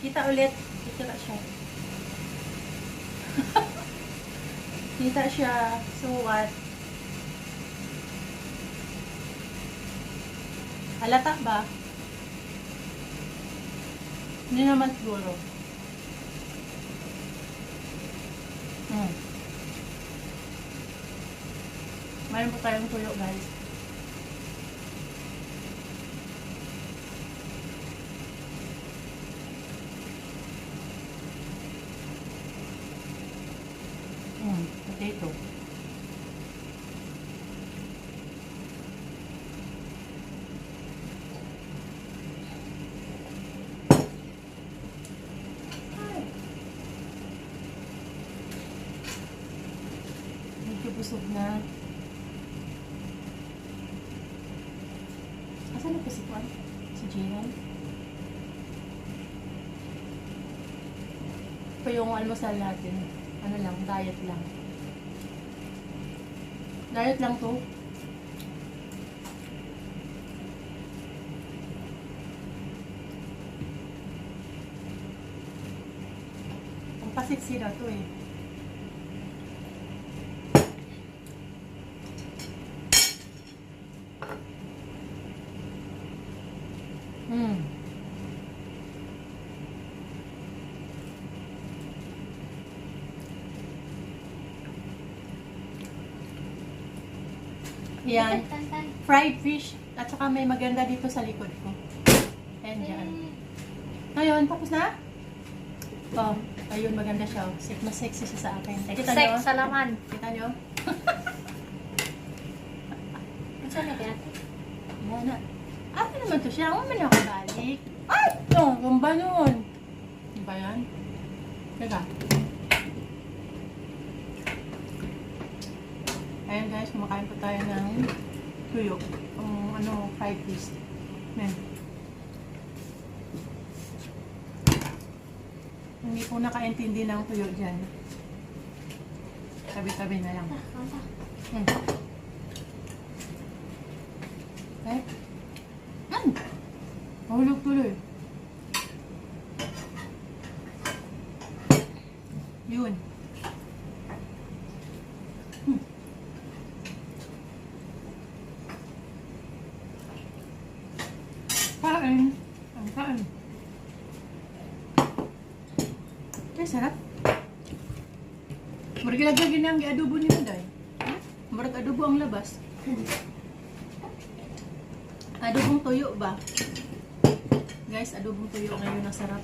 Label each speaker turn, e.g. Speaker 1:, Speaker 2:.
Speaker 1: Kita ulit. Kita siya. Kita siya. So what? Halata ba? Hindi naman siguro. Mayroon po tayong tuyo, guys. Potato. Medyo busog na. Asan na po si Juan? Si Jihan? Ito yung almusal natin. Ano lang, diet lang. Diet lang to. Ang pasiksi na to eh. Yan. Fried fish. At saka may maganda dito sa likod ko. Ayan dyan. Ngayon, tapos na? Oh, ayun, maganda siya. Mas sexy siya sa akin. Kita nyo?
Speaker 2: Sex sa laman.
Speaker 1: Kita nyo?
Speaker 2: Saan na kaya?
Speaker 1: Yan na. Ano naman to siya? Ano man ako balik? Ay! No, gamba nun. Ano ba yan? Teka. Ayan guys, kumakain po tayo ng tuyo. Fried fish. Ayan. Hindi po nakaintindi ng tuyo dyan. Tabi-tabi na lang. Okay? Mahulog tuloy. Yun. Kain. Ang kain. Ay, sarap. Marag lagyan ang adobo niyo, day. Marag adobo ang labas. Adobong tuyo ba? Guys, adobong tuyo ngayon, ang sarap.